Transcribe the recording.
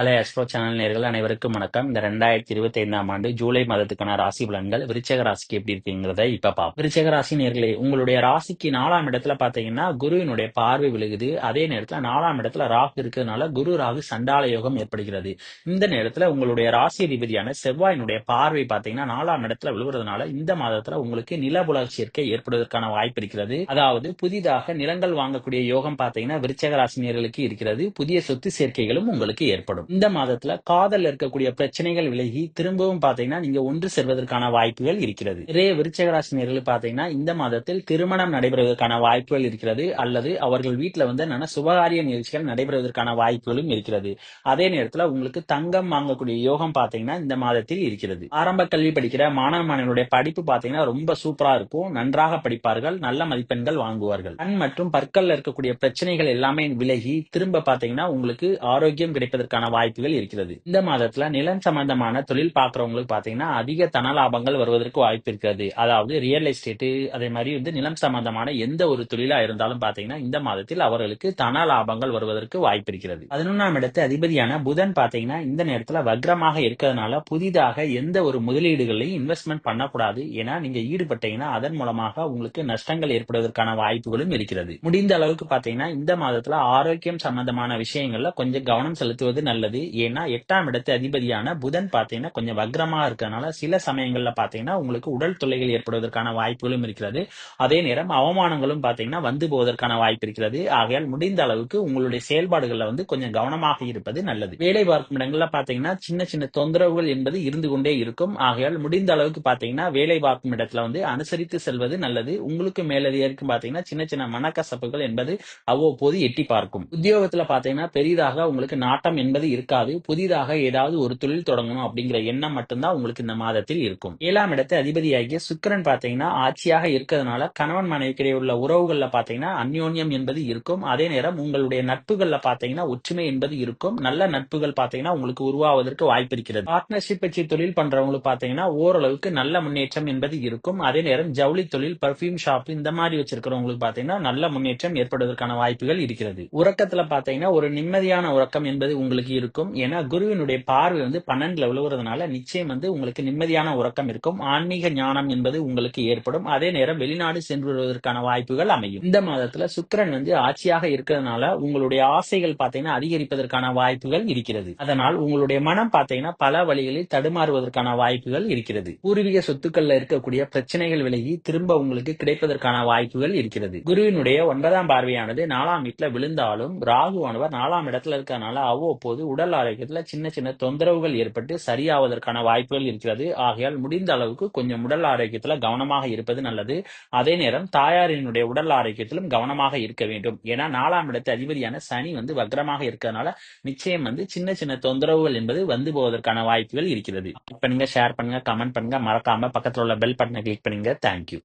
அலை astro channel நேயர்கள் அனைவருக்கும் வணக்கம். இந்த 2025ஆம் ஆண்டு ஜூலை மாதத்துக்கான ராசி பலன்கள் விருச்சக ராசிக்கு எப்படி இருக்குங்கிறத இப்ப பார்ப்போம். விருச்சக ராசி நேயர்களே, உங்களுடைய ராசிக்கு 4ஆம் இடத்துல பாத்தீங்கன்னா குருவினுடைய பார்வை விழுகுது. அதே நேரத்துல 4ஆம் இடத்துல ராகு இருக்கிறதுனால குரு ராகு சண்டால யோகம் ஏற்படுகிறது. இந்த நேரத்துல உங்களுடைய ராசி அதிபதியான செவ்வாயினுடைய பார்வை பாத்தீங்கன்னா 4ஆம் இடத்துல விழுகுறதுனால இந்த மாதத்துல உங்களுக்கு நிலபுல சேர்க்கை ஏற்படுவதற்கான வாய்ப்பு இருக்கிறது. அதாவது புதிதாக நிலங்கள் வாங்கக்கூடிய யோகம் பாத்தீங்கன்னா விருச்சக ராசி நேயர்களுக்கு இருக்கிறது. புதிய சொத்து சேர்க்கைகளும் உங்களுக்கு ஏற்படும். இந்த மாதத்துல காதல் இருக்கக்கூடிய பிரச்சனைகள் விலகி திரும்பவும் பாத்தீங்கன்னா நீங்க ஒன்று சேர்வதற்கான வாய்ப்புகள் இருக்கிறது. நிறைய விருச்சக ராசினியர்கள் பாத்தீங்கன்னா இந்த மாதத்தில் திருமணம் நடைபெறுவதற்கான வாய்ப்புகள் இருக்கிறது. அல்லது அவர்கள் வீட்டுல வந்து என்னன்னா சுபகாரிய நிகழ்ச்சிகள் நடைபெறுவதற்கான வாய்ப்புகளும் இருக்கிறது. அதே நேரத்துல உங்களுக்கு தங்கம் வாங்கக்கூடிய யோகம் பாத்தீங்கன்னா இந்த மாதத்தில் இருக்கிறது. ஆரம்ப கல்வி படிக்கிற மாணவ மாணவர்களுடைய படிப்பு பாத்தீங்கன்னா ரொம்ப சூப்பரா இருக்கும். நன்றாக படிப்பார்கள், நல்ல மதிப்பெண்கள் வாங்குவார்கள். கண் மற்றும் பற்கள்ல இருக்கக்கூடிய பிரச்சனைகள் எல்லாமே விலகி திரும்ப பாத்தீங்கன்னா உங்களுக்கு ஆரோக்கியம் கிடைப்பதற்கான வாய்ப்புகள் இருக்கிறது. இந்த மாதத்துல நிலம் சம்பந்தமான தொழில் பார்க்கறவங்களுக்கு பாத்தீங்கன்னா அதிக தன லாபங்கள் வருவதற்கு வாய்ப்பு இருக்கிறது. அதாவது ரியல் எஸ்டேட், அதே மாதிரி வந்து நிலம் சம்பந்தமான எந்த ஒரு தொழிலா இருந்தாலும் பாத்தீங்கன்னா இந்த மாதத்தில் அவர்களுக்கு தன லாபங்கள் வருவதற்கு வாய்ப்பு இருக்கிறது. 11ஆம் இடத்து அதிபதியான புதன் பாத்தீங்கன்னா இந்த நேரத்துல வக்ரமாக இருக்கிறதுனால புதிதாக எந்த ஒரு முதலீடுகளையும் இன்வெஸ்ட்மெண்ட் பண்ணக்கூடாது. ஏன்னா நீங்க ஈடுபட்டீங்கன்னா அதன் மூலமாக உங்களுக்கு நஷ்டங்கள் ஏற்படுவதற்கான வாய்ப்புகளும் இருக்கிறது. முடிந்த அளவுக்கு பாத்தீங்கன்னா இந்த மாதத்துல ஆரோக்கியம் சம்பந்தமான விஷயங்கள்ல கொஞ்சம் கவனம் செலுத்துவது நல்லது. ஏன்னா 8ஆம் இடத்து அதிபதியான புதன் பாத்தீங்கன்னா கொஞ்சம் வக்ரமா இருக்கறனால சில சமயங்கள்ல பாத்தீங்கன்னா உங்களுக்கு உடல் தொல்லைகள் ஏற்படுவதற்கான வாய்ப்புகளும் இருக்கிறது. அதே நேரம் அவமானங்களும் பாத்தீங்கன்னா வந்து போவதற்கான வாய்ப்பு இருக்கிறது. ஆகையால் முடிந்த அளவுக்கு உங்களுடைய செயல்பாடுகள்ல வந்து கொஞ்சம் கவனமாக இருப்பது நல்லது. வேலை பார்க்கும் இடங்கள்ல பாத்தீங்கன்னா சின்ன சின்ன தொந்தரவுகள் என்பது இருந்து கொண்டே இருக்கும். ஆகையால் முடிந்த அளவுக்கு பாத்தீங்கன்னா வேலை பார்க்கும் இடத்துல வந்து அனுசரித்து செல்வது நல்லது. உங்களுக்கு மேலதிகாரிக்கும் பாத்தீங்கன்னா சின்ன சின்ன மனக்கசப்புகள் என்பது அவ்வப்போது எட்டி பார்க்கும். உத்தியோகத்துல பாத்தீங்கன்னா பெரிதாக உங்களுக்கு நாட்டம் என்பது இருக்காது. புதிதாக ஏதாவது ஒரு தொழில் தொடங்கணும் அப்படிங்கிற எண்ணம் மட்டும்தான் உங்களுக்கு இந்த மாதத்தில் இருக்கும். 7ஆம் இடத்து அதிபதியாகிய சுக்கிரன் பாத்தீங்கன்னா ஆட்சியாக இருக்கிறதுனால கணவன் மனைவிக்கிடையே உள்ள உறவுகள்ல பாத்தீங்கன்னா அந்யோன்யம் என்பது இருக்கும். அதே நேரம் உங்களுடைய நட்புகள்ல பாத்தீங்கன்னா ஒற்றுமை என்பது இருக்கும். நல்ல நட்புகள் பாத்தீங்கன்னா உங்களுக்கு உருவாவதற்கு வாய்ப்பு இருக்கிறது. பார்ட்னர்ஷிப் வச்சு தொழில் பண்றவங்களுக்கு பாத்தீங்கன்னா ஓரளவுக்கு நல்ல முன்னேற்றம் என்பது இருக்கும். அதே நேரம் ஜவுளி தொழில், பர்ஃபியூம் ஷாப் இந்த மாதிரி வச்சிருக்கிறவங்களுக்கு பாத்தீங்கன்னா நல்ல முன்னேற்றம் ஏற்படுவதற்கான வாய்ப்புகள் இருக்கிறது. உறக்கத்துல பாத்தீங்கன்னா ஒரு நிம்மதியான உறக்கம் என்பது உங்களுக்கு இருக்கும். ஏன்னா குருவினுடைய பார்வை வந்து 12ல விழுவுறதுனால நிச்சயம் வந்து உங்களுக்கு நிம்மதியான உறக்கம் இருக்கும். ஆன்மீக ஞானம் என்பது உங்களுக்கு ஏற்படும். அதே நேரம் வெளிநாடு சென்று வருவதற்கான வாய்ப்புகள் அமையும். இந்த மாதத்துல சுக்கிரன் வந்து ஆட்சியாக இருக்கிறதுனால உங்களுடைய ஆசைகள் பாத்தீங்கன்னா அதிகரிப்பதற்கான வாய்ப்புகள் இருக்கிறது. அதனால் உங்களுடைய மனம் பாத்தீங்கன்னா பல வழிகளில் தடுமாறுவதற்கான வாய்ப்புகள் இருக்கிறது. பூர்வீக சொத்துக்கள்ல இருக்கக்கூடிய பிரச்சனைகள் விலகி திரும்ப உங்களுக்கு கிடைப்பதற்கான வாய்ப்புகள் இருக்கிறது. குருவினுடைய 9ஆம் பார்வையானது 4ஆம் வீட்டுல விழுந்தாலும் ராகுவானவர் 4ஆம் இடத்துல இருக்கறனால அவ்வப்போது உடல் ஆரோக்கியத்துல சின்ன சின்ன தொந்தரவுகள் ஏற்பட்டு சரியாவதற்கான வாய்ப்புகள் இருக்கிறது. ஆகையால் முடிந்த அளவுக்கு கொஞ்சம் உடல் ஆரோக்கியத்துல கவனமாக இருப்பது நல்லது. அதே நேரம் தாயாரினுடைய உடல் ஆரோக்கியத்திலும் கவனமாக இருக்க வேண்டும். ஏன்னா 4ஆம் இடத்து அதிபதியான சனி வந்து வக்ரமாக இருக்கிறதுனால நிச்சயம் வந்து சின்ன சின்ன தொந்தரவுகள் என்பது வந்து போவதற்கான வாய்ப்புகள் இருக்கிறது. இப்ப நீங்க ஷேர் பண்ணுங்க, கமெண்ட் பண்ணுங்க, மறக்காம பக்கத்துல உள்ள பெல் பட்டனை கிளிக் பண்ணுங்க. தேங்க்யூ.